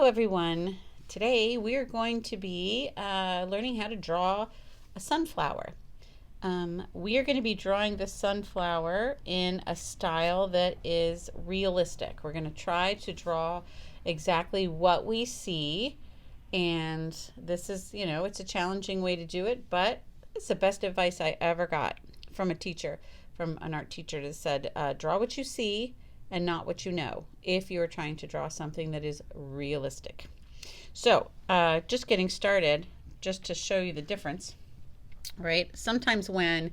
Hello everyone. Today we are going to be learning how to draw a sunflower. We are going to be drawing the sunflower in a style that is realistic. We're going to try to draw exactly what we see, and this is, it's a challenging way to do it, but it's the best advice I ever got from a teacher, from an art teacher that said, draw what you see and not what you know if you're trying to draw something that is realistic. So just getting started, just to show you the difference, right? Sometimes when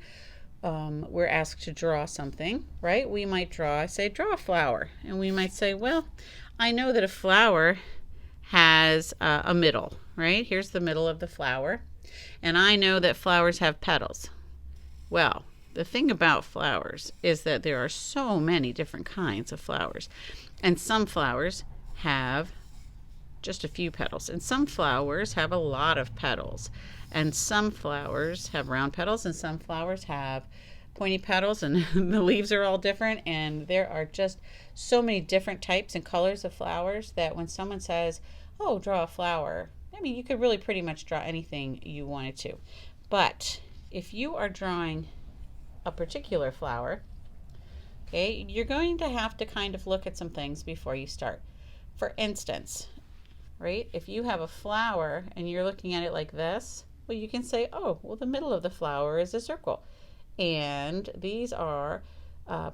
we're asked to draw something, right, we might draw a flower, and we might say, well, I know that a flower has a middle, right? Here's the middle of the flower, and I know that flowers have petals. Well, the thing about flowers is that there are so many different kinds of flowers, and some flowers have just a few petals, and some flowers have a lot of petals, and some flowers have round petals, and some flowers have pointy petals, and the leaves are all different, and there are just so many different types and colors of flowers that when someone says, oh, draw a flower, I mean, you could really pretty much draw anything you wanted to. But if you are drawing a particular flower, okay, you're going to have to kind of look at some things before you start. For instance, right, if you have a flower and you're looking at it like this, well, you can say, oh, well, the middle of the flower is a circle, and these are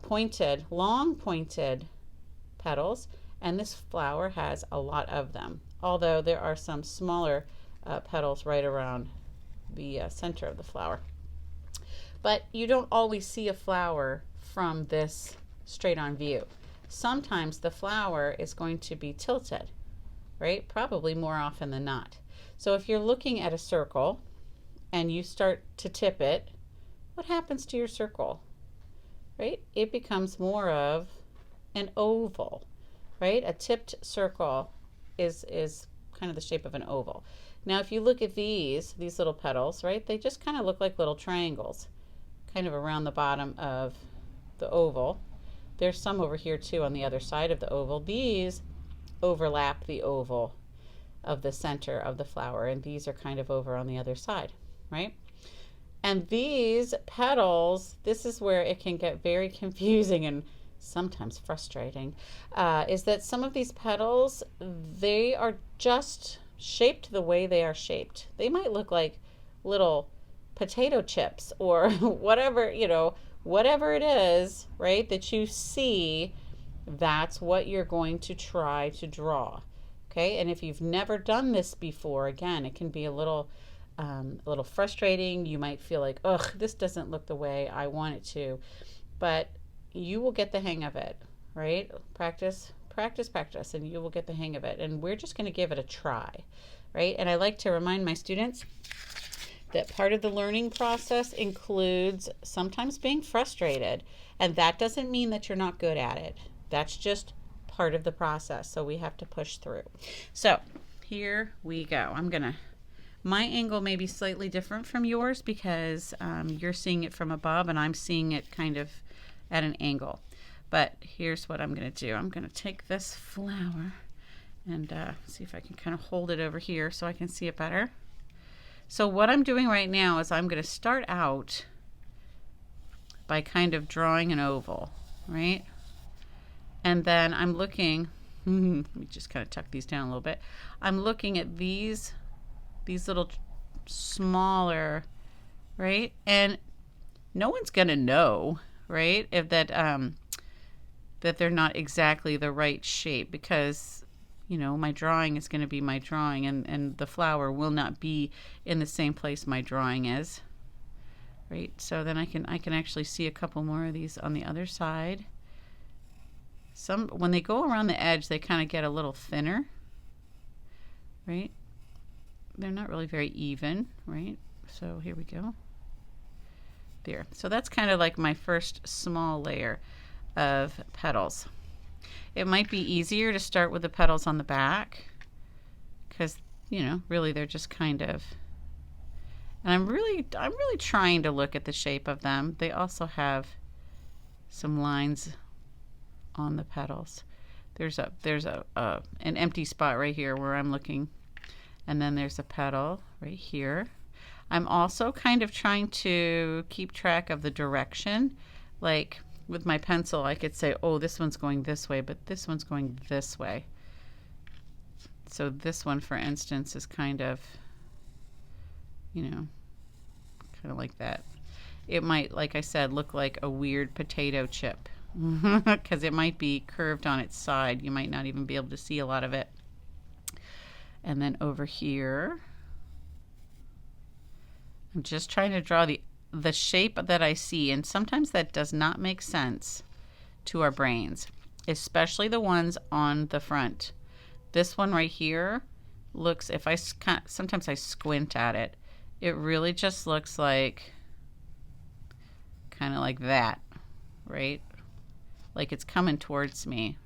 pointed, long pointed petals, and this flower has a lot of them, although there are some smaller petals right around the center of the flower. But you don't always see a flower from this straight-on view. Sometimes the flower is going to be tilted, right? Probably more often than not. So if you're looking at a circle and you start to tip it, what happens to your circle, right? It becomes more of an oval, right? A tipped circle is kind of the shape of an oval. Now if you look at these little petals, right, they just kind of look like little triangles, kind of around the bottom of the oval. There's some over here too on the other side of the oval. These overlap the oval of the center of the flower, and these are kind of over on the other side, right? And these petals, this is where it can get very confusing and sometimes frustrating, is that some of these petals, they are just shaped the way they are shaped. They might look like little potato chips or whatever, whatever it is, right, that you see, that's what you're going to try to draw. Okay, and if you've never done this before, again, it can be a little frustrating. You might feel like, ugh, this doesn't look the way I want it to, but you will get the hang of it, right? Practice, practice, practice, and you will get the hang of it. And we're just going to give it a try, right? And I like to remind my students that part of the learning process includes sometimes being frustrated, and that doesn't mean that you're not good at it. That's just part of the process, so we have to push through. So here we go. My angle may be slightly different from yours because you're seeing it from above and I'm seeing it kind of at an angle. But here's what I'm going to do. I'm going to take this flower and see if I can kind of hold it over here so I can see it better. So what I'm doing right now is I'm going to start out by kind of drawing an oval, right? And then I'm looking, let me just kind of tuck these down a little bit. I'm looking at these little smaller, right? And no one's going to know, right, if that they're not exactly the right shape, because my drawing is going to be my drawing, and the flower will not be in the same place my drawing is, right? So then I can actually see a couple more of these on the other side. When they go around the edge, they kind of get a little thinner, right? They're not really very even, right? So here we go. There. So that's kind of like my first small layer of petals. It might be easier to start with the petals on the back because, really they're just kind of, and I'm really trying to look at the shape of them. They also have some lines on the petals. there's an empty spot right here where I'm looking, and then there's a petal right here. I'm also kind of trying to keep track of the direction. Like with my pencil, I could say, oh, this one's going this way, but this one's going this way. So this one, for instance, is kind of, kind of like that. It might, like I said, look like a weird potato chip because it might be curved on its side. You might not even be able to see a lot of it. And then over here, I'm just trying to draw the shape that I see, and sometimes that does not make sense to our brains, especially the ones on the front. This one right here looks, if I sometimes I squint at it, it really just looks like kind of like that, right? Like it's coming towards me.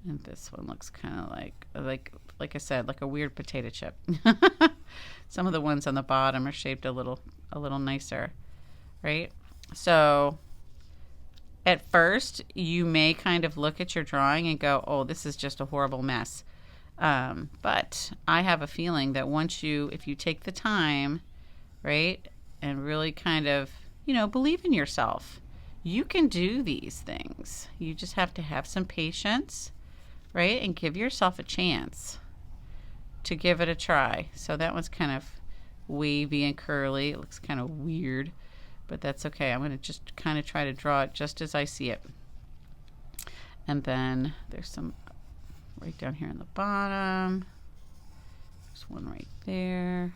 And this one looks kind of like I said, like a weird potato chip. Some of the ones on the bottom are shaped a little nicer, right? So at first you may kind of look at your drawing and go, oh, this is just a horrible mess. But I have a feeling that if you take the time, right, and really kind of, believe in yourself, you can do these things. You just have to have some patience, right, and give yourself a chance to give it a try. So that one's kind of wavy and curly. It looks kind of weird, but that's okay. I'm going to just kind of try to draw it just as I see it. And then there's some right down here in the bottom. There's one right there.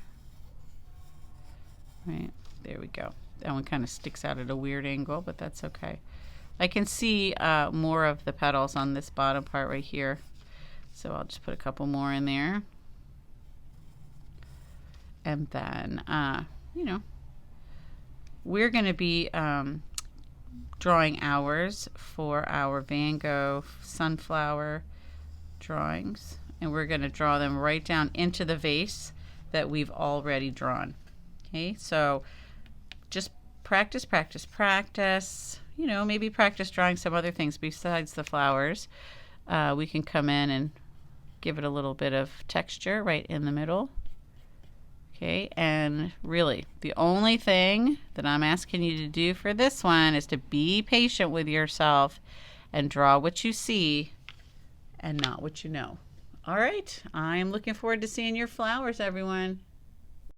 Right, there we go. That one kind of sticks out at a weird angle, but that's okay. I can see more of the petals on this bottom part right here. So I'll just put a couple more in there. And then, we're going to be drawing ours for our Van Gogh sunflower drawings. And we're going to draw them right down into the vase that we've already drawn. Okay, so just practice. Maybe practice drawing some other things besides the flowers. We can come in and give it a little bit of texture right in the middle. Okay, and really, the only thing that I'm asking you to do for this one is to be patient with yourself and draw what you see and not what you know. All right, I'm looking forward to seeing your flowers, everyone.